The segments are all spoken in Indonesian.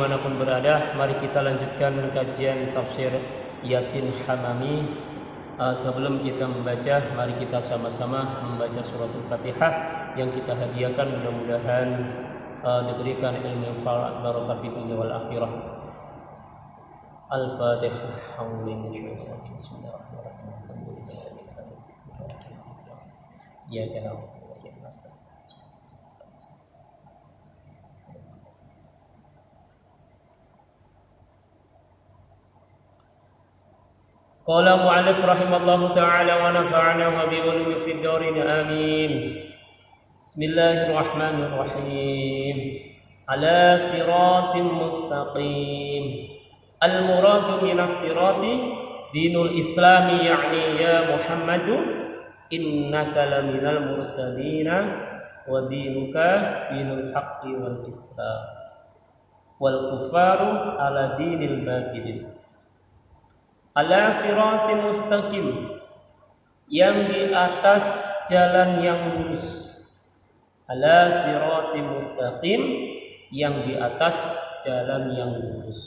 dimanapun berada, mari kita lanjutkan kajian tafsir Yasin Hamami. Sebelum kita membaca, mari kita sama-sama membaca suratul Fatihah yang kita hadiahkan. Mudah-mudahan diberikan ilmu yang barakah fi dunya wal akhirah. Al-Fatihah. Bismillahirrahmanirrahim. Ya kana ya nasta'in. Qala mu'allif rahimallahu ta'ala wa nafa'ana wa bi'ulumi fid darin amin. Bismillahirrahmanirrahim. Ala siratim mustaqim. Al-muradu minas sirati dinul islami, ya'ni ya Muhammadu innaka laminal mursalina wa dinuka dinul haqqi wal islam wal kufaru ala dinil batilin. Ala sirati mustaqim, yang di atas jalan yang lurus. Ala sirati mustaqim, yang di atas jalan yang lurus.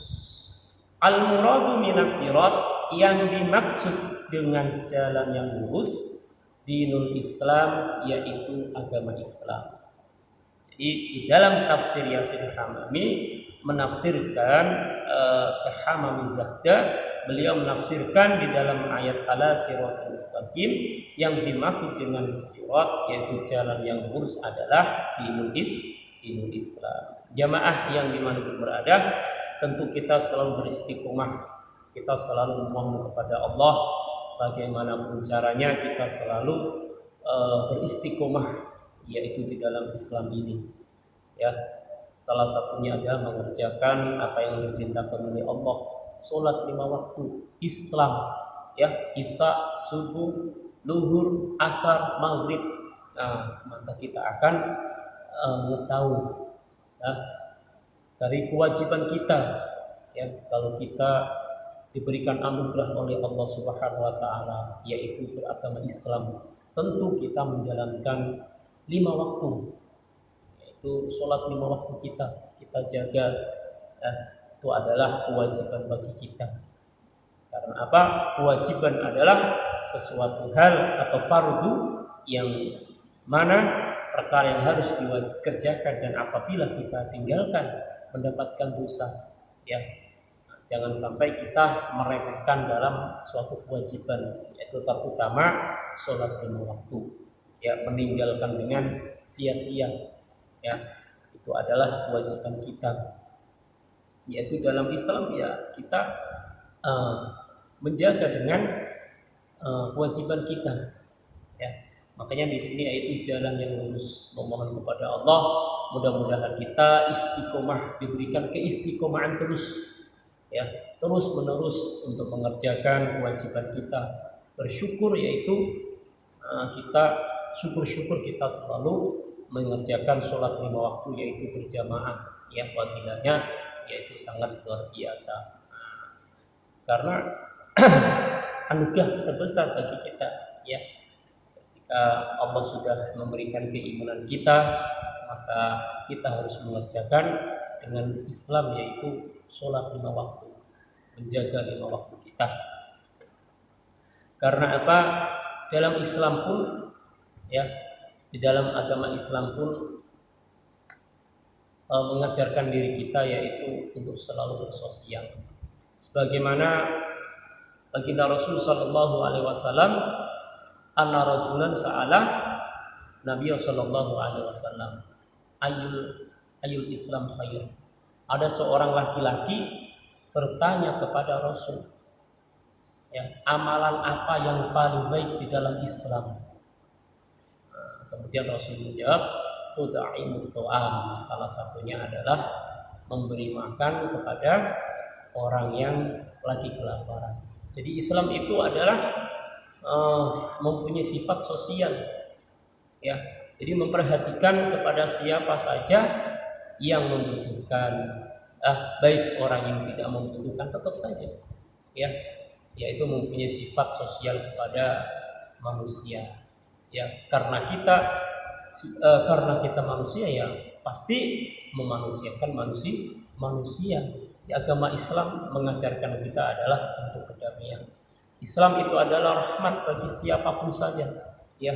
Al muradu minas sirat, yang dimaksud dengan jalan yang lurus, dinul Islam, yaitu agama Islam. Jadi di dalam tafsir Yasin Hamami menafsirkan Hamami Zahda, beliau menafsirkan di dalam ayat ala siratal mustaqim, yang dimaksud dengan sirat yaitu jalan yang lurus adalah dinul Islam. Jamaah yang dimanapun berada, tentu kita selalu beristiqomah, kita selalu memohon kepada Allah bagaimanapun caranya, kita selalu beristiqomah yaitu di dalam Islam ini. Ya, salah satunya adalah mengerjakan apa yang diperintahkan oleh Allah. Sholat 5 waktu Islam, ya, isya, subuh, luhur, asar, maghrib. Nah, maka kita akan mengetahui ya, dari kewajiban kita, ya, kalau kita diberikan anugerah oleh Allah Subhanahu wa taala yaitu beragama Islam, tentu kita menjalankan 5 waktu, yaitu sholat 5 waktu kita jaga, ya. Itu adalah kewajiban bagi kita. Karena apa? Kewajiban adalah sesuatu hal atau fardu yang mana perkara yang harus dikerjakan, dan apabila kita tinggalkan mendapatkan dosa. Ya, jangan sampai kita meremehkan dalam suatu kewajiban, yaitu terutama sholat 5 waktu. Ya, meninggalkan dengan sia-sia. Ya, itu adalah kewajiban kita. Yaitu dalam Islam, ya, kita menjaga dengan kewajiban kita, ya. Makanya di sini yaitu jalan yang lurus, memohon kepada Allah mudah-mudahan kita istiqomah, diberikan keistiqomahan terus, ya, terus menerus untuk mengerjakan kewajiban kita. Bersyukur yaitu kita syukur kita selalu mengerjakan sholat 5 waktu yaitu berjamaah, ya, fadilahnya yaitu sangat luar biasa. Karena anugerah terbesar bagi kita, ya, ketika Allah sudah memberikan keimanan kita, maka kita harus mengerjakan dengan Islam yaitu sholat 5 waktu, menjaga 5 waktu kita. Karena apa? Dalam Islam pun, ya, di dalam agama Islam pun mengajarkan diri kita yaitu untuk selalu bersosial. Sebagaimana baginda Rasul sallallahu alaihi wasallam, anna rajulan sa'ala Nabi sallallahu alaihi wasallam, ayul Islam khair. Ada seorang laki-laki bertanya kepada Rasul, ya, amalan apa yang paling baik di dalam Islam? Kemudian Rasul menjawab, tuda'imut ta'am, salah satunya adalah memberi makan kepada orang yang lagi kelaparan. Jadi Islam itu adalah mempunyai sifat sosial, ya. Jadi memperhatikan kepada siapa saja yang membutuhkan, baik orang yang tidak membutuhkan tetap saja, ya, yaitu mempunyai sifat sosial kepada manusia, ya. Karena kita manusia, ya, pasti memanusiakan manusia. Di agama Islam mengajarkan kita adalah untuk kedamaian. Islam itu adalah rahmat bagi siapapun saja, ya,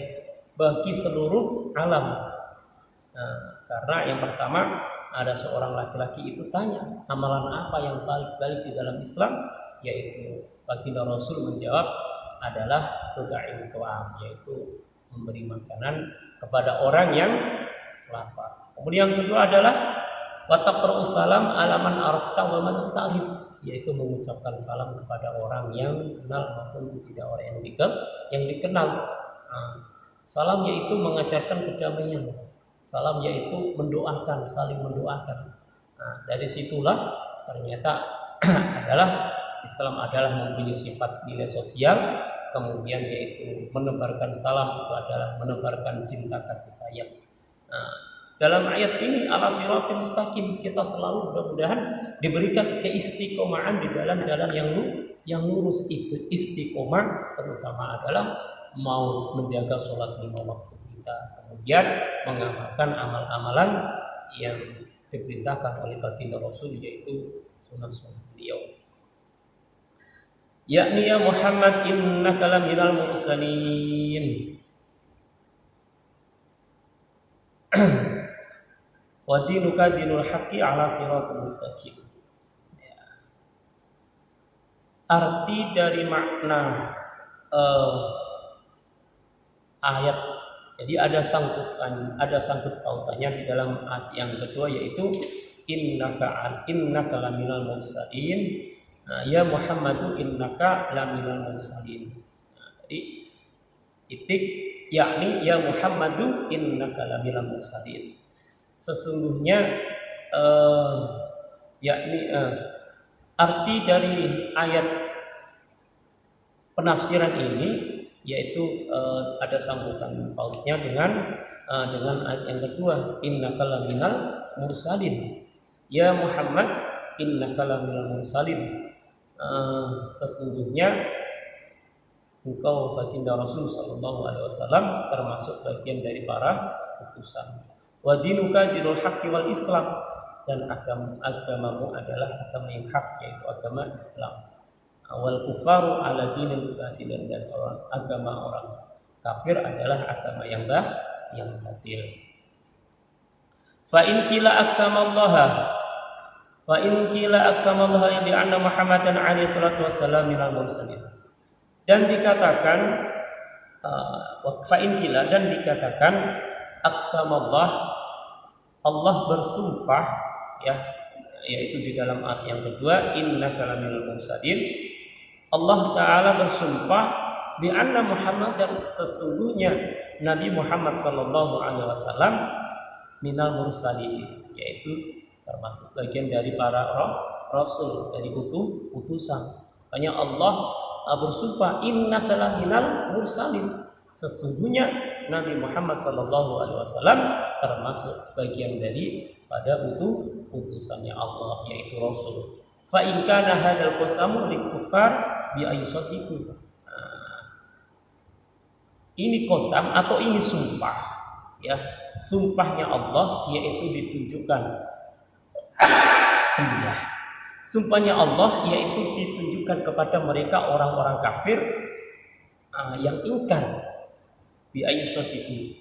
bagi seluruh alam. Nah, karena yang pertama ada seorang laki-laki itu tanya, amalan apa yang balik di dalam Islam? Yaitu baginda Rasul menjawab adalah tuda'im tu'am, yaitu memberi makanan kepada orang yang lapar. Kemudian yang kedua adalah wataqra'u salam alaman arafta wa man ta'rif, yaitu mengucapkan salam kepada orang yang kenal maupun tidak orang yang dikenal. Nah, salam yaitu mengajarkan kedamaian. Salam yaitu mendoakan, saling mendoakan. Nah, dari situlah ternyata adalah Islam adalah mempunyai sifat nilai sosial. Kemudian yaitu menebarkan salam itu adalah menebarkan cinta kasih sayang. Nah, dalam ayat ini ala siratal mustaqim, kita selalu mudah-mudahan diberikan keistiqomahan di dalam jalan yang lurus. Itu istiqomah terutama adalah mau menjaga sholat 5 waktu kita, kemudian mengamalkan amal-amalan yang diperintahkan oleh baginda Rasul, yaitu sunnah-sunnah beliau. Yakni ya Muhammad innaka laminal mursalin wa dinuka dinul haqqi ala siratal mustaqim. Arti dari makna ayat, jadi ada sangkut pautannya di dalam ayat yang kedua, yaitu innaka laminal mursalin. Nah, ya Muhammadu innaka laminal mursalin. Nah, tadi titik yakni ya Muhammadu innaka laminal mursalin. Sesungguhnya arti dari ayat penafsiran ini yaitu ada sangkutan pautnya dengan ayat yang kedua, innaka laminal mursalin. Ya Muhammad innaka laminal mursalin. Sesungguhnya engkau baginda Rasul sallallahu alaihi wasallam termasuk bagian dari para utusan. Wa dinuka dinul haqqi wal Islam, dan agamamu adalah agama yang hak, yaitu agama Islam. Wal kufaru ala dinil batil, dan agama orang kafir adalah agama yang batil. Fa in qila aqsamallaha bi anna Muhammadan alaihi salatu wassalam minal mursalin. Dan dikatakan aqsamallah, Allah bersumpah, ya, yaitu di dalam ayat yang kedua innaka laminal mursalin. Allah Ta'ala bersumpah bi anna Muhammadan, sesungguhnya Nabi Muhammad sallallahu alaihi wasallam minal mursalin, yaitu termasuk bagian dari para rasul, dari utusan. Makanya Allah bersumpah innaka laminal mursalin, sesungguhnya Nabi Muhammad sallallahu alaihi wasallam termasuk bagian dari pada utusannya Allah, yaitu rasul. Fa in kana hadzal qasamu likufar bi ayyusadiku. Ini qasam atau ini sumpah, ya, sumpahnya Allah, yaitu ditunjukkan sumpahnya Allah yaitu ditunjukkan kepada mereka orang-orang kafir yang ingkar bi ayyusadiku,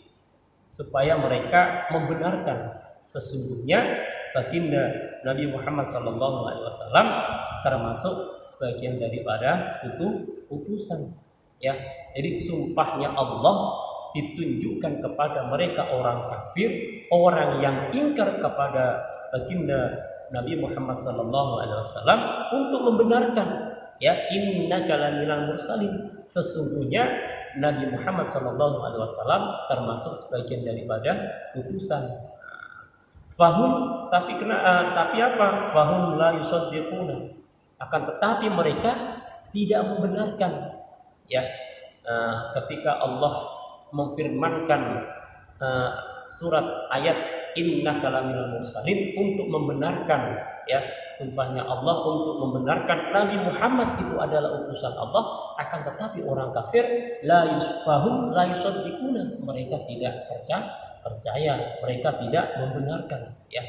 supaya mereka membenarkan sesungguhnya baginda Nabi Muhammad sallallahu alaihi wasallam termasuk sebagian daripada utusan, ya. Jadi sumpahnya Allah ditunjukkan kepada mereka orang kafir, orang yang ingkar kepada baginda Nabi Muhammad sallallahu alaihi wasallam, untuk membenarkan, ya, innaka laminal mursalin, sesungguhnya Nabi Muhammad sallallahu alaihi wasallam termasuk sebagian daripada utusan. Fahum, tapi apa? Fahum la yusaddiquna, akan tetapi mereka tidak membenarkan, ya. Ketika Allah memfirmankan surat ayat innaka laminal mursalin untuk membenarkan, ya, sumpahnya Allah untuk membenarkan Nabi Muhammad itu adalah utusan Allah, akan tetapi orang kafir la yusaddiquna, mereka tidak percaya, mereka tidak membenarkan, ya.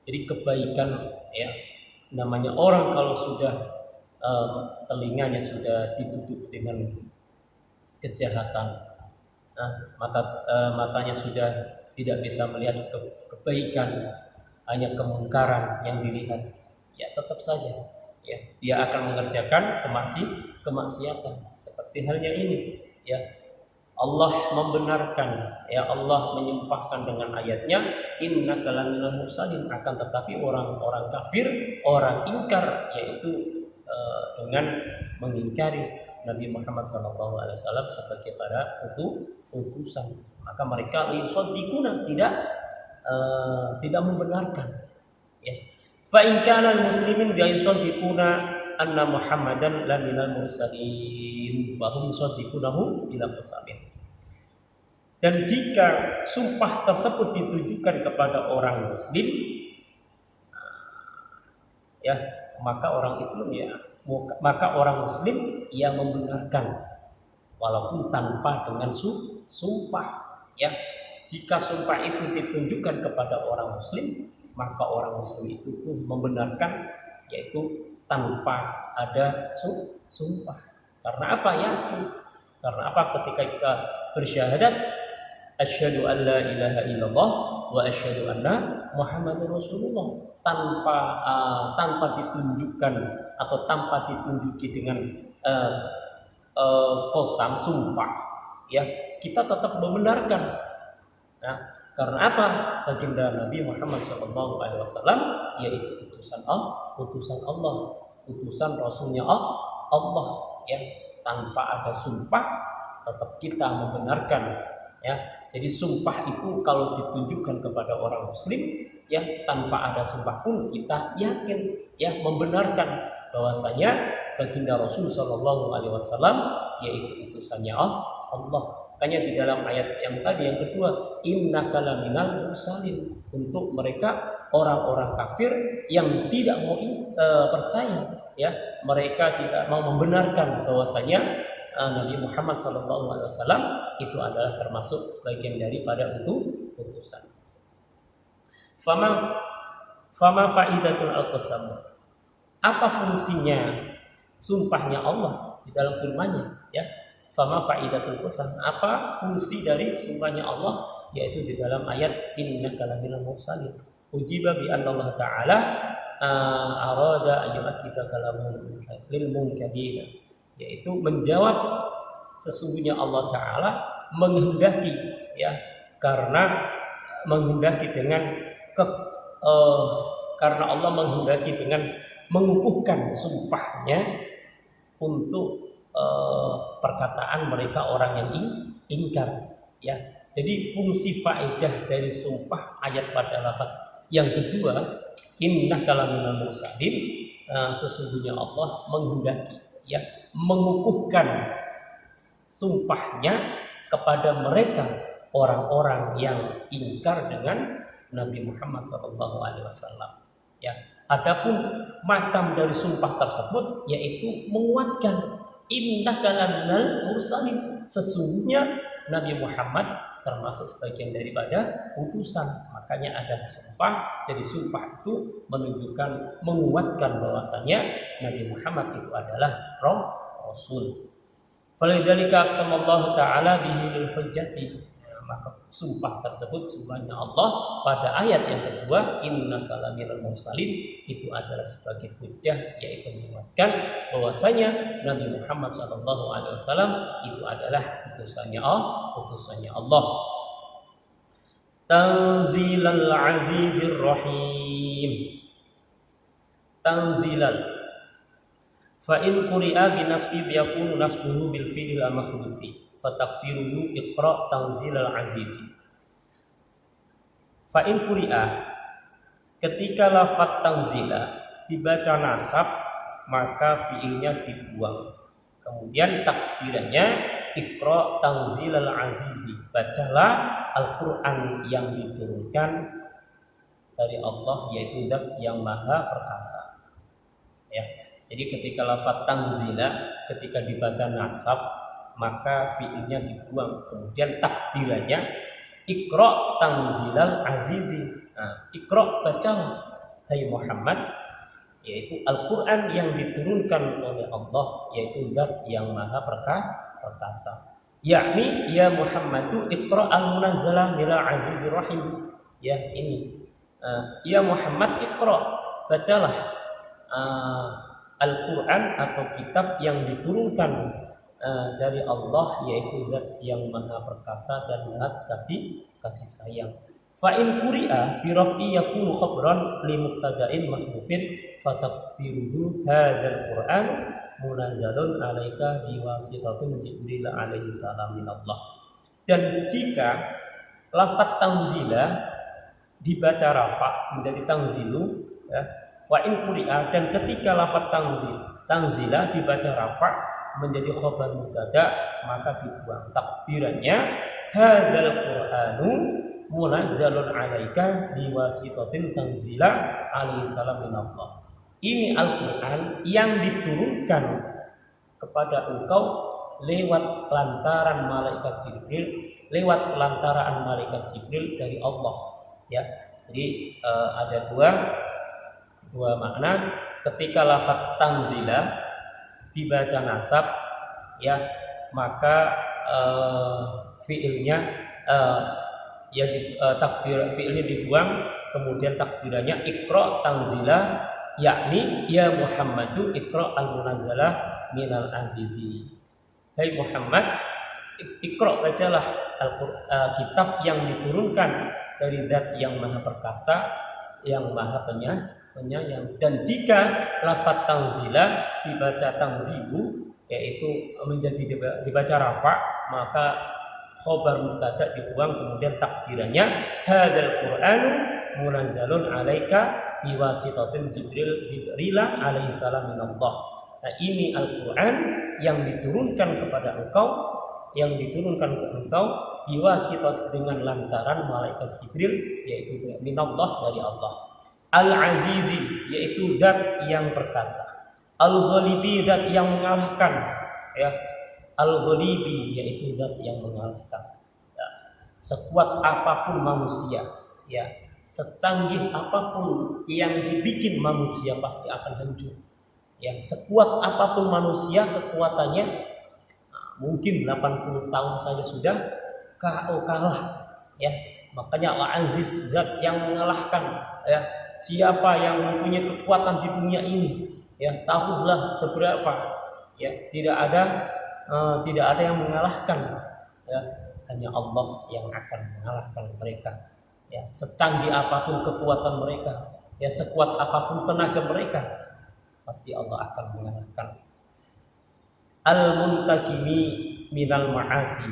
Jadi kebaikan, ya, namanya orang kalau sudah telinganya sudah ditutup dengan kejahatan, matanya sudah tidak bisa melihat kebaikan, hanya kemungkaran yang dilihat, ya tetap saja, ya dia akan mengerjakan kemaksiatan. Seperti halnya ini, ya, Allah membenarkan, ya Allah menyumpahkan dengan ayatnya innaka laminal mursalin, akan tetapi orang-orang kafir, orang ingkar, yaitu dengan mengingkari Nabi Muhammad SAW sebagai pada utusan, maka mereka yusaddiquna, tidak membenarkan, ya. Fa in kana al-muslimin bi yusaddiquna anna Muhammadan laminal mursalin fa hum yusaddiqunahu bila qasamin. Dan jika sumpah tersebut ditujukan kepada orang muslim, ya, maka orang muslim yang membenarkan walaupun tanpa dengan sumpah, ya. Jika sumpah itu ditunjukkan kepada orang muslim, maka orang muslim itu pun membenarkan, yaitu tanpa ada sumpah. Karena apa? Ya, karena apa? Ketika kita bersyahadat asyhadu an la ilaha illallah wa asyhadu anna Muhammadar Rasulullah, tanpa ditunjukkan atau tanpa ditunjuki dengan qasam, sumpah, ya, kita tetap membenarkan. Nah, karena apa? Baginda Nabi Muhammad SAW yaitu utusan Allah, utusan Rasulnya Allah, ya, tanpa ada sumpah tetap kita membenarkan, ya. Jadi sumpah itu kalau ditunjukkan kepada orang muslim, ya, tanpa ada sumpah pun kita yakin, ya, membenarkan bahwasanya baginda Rasul Shallallahu Alaihi Wasallam yaitu utusannya Allah. Makanya di dalam ayat yang tadi yang kedua, innaka laminal mursalin, untuk mereka orang-orang kafir yang tidak mau percaya, ya, mereka tidak mau membenarkan bahwasanya Nabi Muhammad SAW itu adalah termasuk sebagian daripada utusan. Fama faidatul al-qasam. Apa fungsinya sumpahnya Allah di dalam firman-Nya, ya? Fama faidatul qasam. Apa fungsi dari sumpahnya Allah, yaitu di dalam ayat innaka laminal mursalin. Ujiba bi anna Allah Ta'ala arada ayyu'akida kalamun lil munkarin, yaitu menjawab sesungguhnya Allah Ta'ala menghendaki, ya, karena menghendaki karena Allah menghendaki dengan mengukuhkan sumpahnya untuk perkataan mereka orang yang ingkar, ya. Jadi fungsi faedah dari sumpah ayat pada lafaz yang kedua, innaka laminal mursalin, sesungguhnya Allah menghendaki, ya, mengukuhkan sumpahnya kepada mereka orang-orang yang ingkar dengan Nabi Muhammad SAW, ya. Adapun macam dari sumpah tersebut yaitu menguatkan innaka laminal mursalin, sesungguhnya Nabi Muhammad termasuk sebagian daripada utusan. Makanya ada sumpah. Jadi sumpah itu menunjukkan, menguatkan bahwasanya Nabi Muhammad itu adalah Rasul. Falidzalika aqsamallahu ta'ala bihi lil hujjati. Maka sumpah tersebut, sumpahnya Allah pada ayat yang kedua, innaka laminal mursalin, itu adalah sebagai hujjah, yaitu menguatkan bahwasanya Nabi Muhammad SAW itu adalah utusannya Allah. Tanzilal azizir rahim. Tanzilal fa in quri'a bi nasbi yakunu nasbuhu bil fi'il al-mahdhufi fataqdiruhu iqra tanzilal azizi. Fa in quri'a, ketika lafaz tanzila dibaca nasab maka fiilnya dibuang, kemudian takdirannya iqra tanzilal azizi, bacalah Al-Qur'an yang diturunkan dari Allah, yaitu Zat yang Maha Perkasa, ya. Jadi ketika lafaz tanzila ketika dibaca nasab maka fiilnya dibuang, kemudian takdirannya iqra tanzilal azizi. Nah, iqra, bacalah hai Muhammad, yaitu Al-Quran yang diturunkan oleh Allah, yaitu zat yang maha perkasa. Yakni ya Muhammadu iqra al-munazzalah bila azizir rahim. Ya ini ya Muhammad iqra, bacalah Al-Quran atau kitab yang diturunkan dari Allah, yaitu zat yang maha perkasa dan maha kasih sayang. Fa in quri'a bi raf'i yakunu khabran li mubtada'in mahdhufin fataqdiruhu hadzal Qur'an munazzalun 'alaika bi wasitatin Jibril alaihi salam min Allah. Dan jika lafaz tanzila dibaca rafa menjadi tanzilu, ya, wa in quri'a, dan ketika lafaz tanzila dibaca rafa menjadi khabar mubtada, maka dibuang takdirannya hadzal Qur'anu munazzalun 'alaika biwasitatin tanzila alaihi salam min Allah. Ini Al-Qur'an yang diturunkan kepada engkau lewat lantaran malaikat Jibril dari Allah, ya. Jadi ada dua makna ketika lafaz tanzila dibaca nasab, ya, maka fiilnya takdir fiilnya dibuang, kemudian takdirannya iqra tanzila, yakni ya Muhammadu iqra al-munazzalah minal azizi. Hai Muhammad, iqra, bacalah kitab yang diturunkan dari zat yang maha perkasa, yang maha penyayang. Dan jika lafaz tanzila dibaca tanzilu, yaitu menjadi dibaca rafa, maka khobar mubtada dibuang, kemudian takdirannya hadzal Qur'anu munazzalun 'alaika biwasitatin Jibril alaihi salam min Allah. Nah, ini Al-Qur'an yang diturunkan kepada engkau, biwasitat dengan lantaran malaikat Jibril, yaitu min Allah, dari Allah. Al-Azizi, yaitu zat yang perkasa. Al-Ghalibi, zat yang mengalahkan, ya. Al-Ghalibi, yaitu zat yang mengalahkan. Ya. Sekuat apapun manusia, ya, secanggih apapun yang dibikin manusia pasti akan hancur. Ya, sekuat apapun manusia kekuatannya, mungkin 80 tahun saja sudah kalah, ya. Makanya Al-Aziz, zat yang mengalahkan, ya. Siapa yang mempunyai kekuatan di dunia ini, ya, tahulah seberapa, ya, tidak ada yang mengalahkan, ya, hanya Allah yang akan mengalahkan mereka, ya. Secanggih apapun kekuatan mereka, ya, sekuat apapun tenaga mereka, pasti Allah akan mengalahkan. Al-muntakimi minal ma'asi,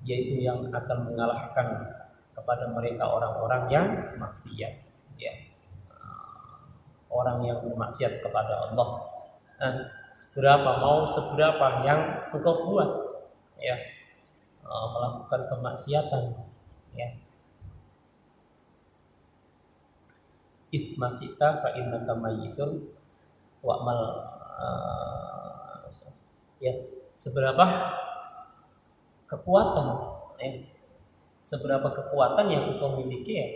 yaitu yang akan mengalahkan kepada mereka orang-orang yang maksiat, ya, orang yang bermaksiat kepada Allah. Seberapa yang engkau buat, ya, melakukan kemaksiatan, ya, ismasita fa innaka mayyitun wa'mal, ya, seberapa kekuatan, ya, seberapa kekuatan yang engkau miliki, ya,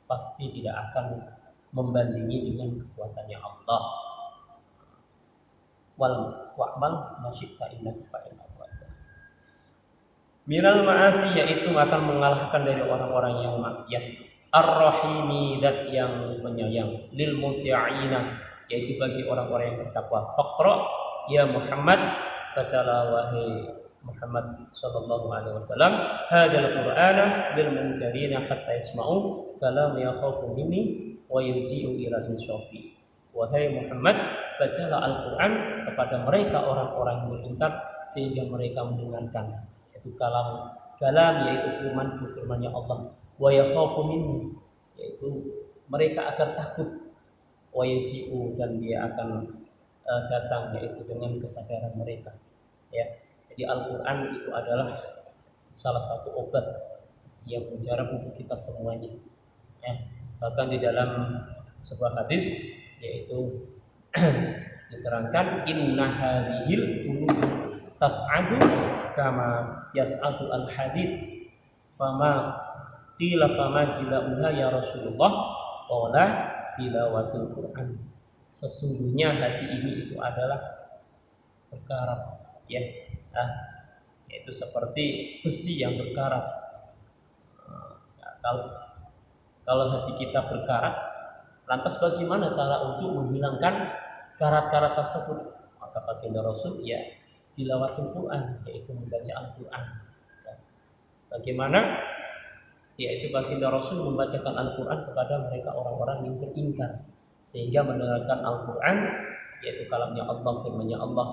pasti tidak akan membandingi dengan kekuatannya Allah. Wa'mal masyita innaka fa'il awasa. Minal ma'asi, yaitu akan mengalahkan dari orang-orang yang maksiat. Ar-Rahimi, dat yang penyayang. Lil muti'ina, yaitu bagi orang-orang yang bertakwa. Faqra ya Muhammad, bacalah wahai Muhammad sallallahu alaihi wasallam, hadzal qur'ana lil munkarina hatta yasma'u kalam yakhafu minni wa yuji'u ila insyafi. Wahai Muhammad, bacalah Al-Quran kepada mereka orang-orang yang beringkar sehingga mereka mendengarkan, yaitu kalam, yaitu firman-nya Allah. Wa yakhafu minni, yaitu mereka akan takut. Wa yaji'u, dan dia akan datang, yaitu dengan kesadaran mereka, ya. Jadi Al-Quran itu adalah salah satu obat yang mujarab untuk kita semuanya, ya. Bahkan di dalam sebuah hadis, yaitu diterangkan inna hadhil qulub tas'adu kama yas'adu al-hadid fama qila fama jila'uha ya Rasulullah qala tilawatul Quran. Sesungguhnya hati ini itu adalah berkarat, ya, yaitu seperti besi yang berkarat. Kalau hati kita berkarat, lantas bagaimana cara untuk menghilangkan karat-karat tersebut? Maka baginda Rasul ya tilawatul Quran, yaitu membaca Al-Quran. Sebagaimana yaitu baginda Rasul membacakan Al-Quran kepada mereka orang-orang yang beringkar, sehingga mendengarkan Al-Quran yaitu kalamnya Allah, firman-Nya Allah,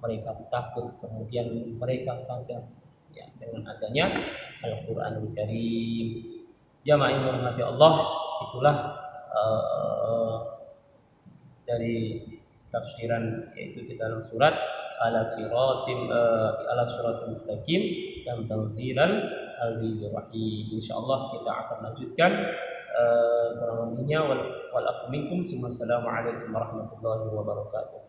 mereka takut, kemudian mereka sadar ya dengan adanya Al-Quranul Karim. Jamaah yang dirahmati Allah, itulah dari tafsiran yaitu di dalam surat ala siratim mustaqim dan tanzilal azizur rahim. Insyaallah kita akan lanjutkan kurang lebihnya wal afu minkum. Assalamualaikum warahmatullahi wabarakatuh.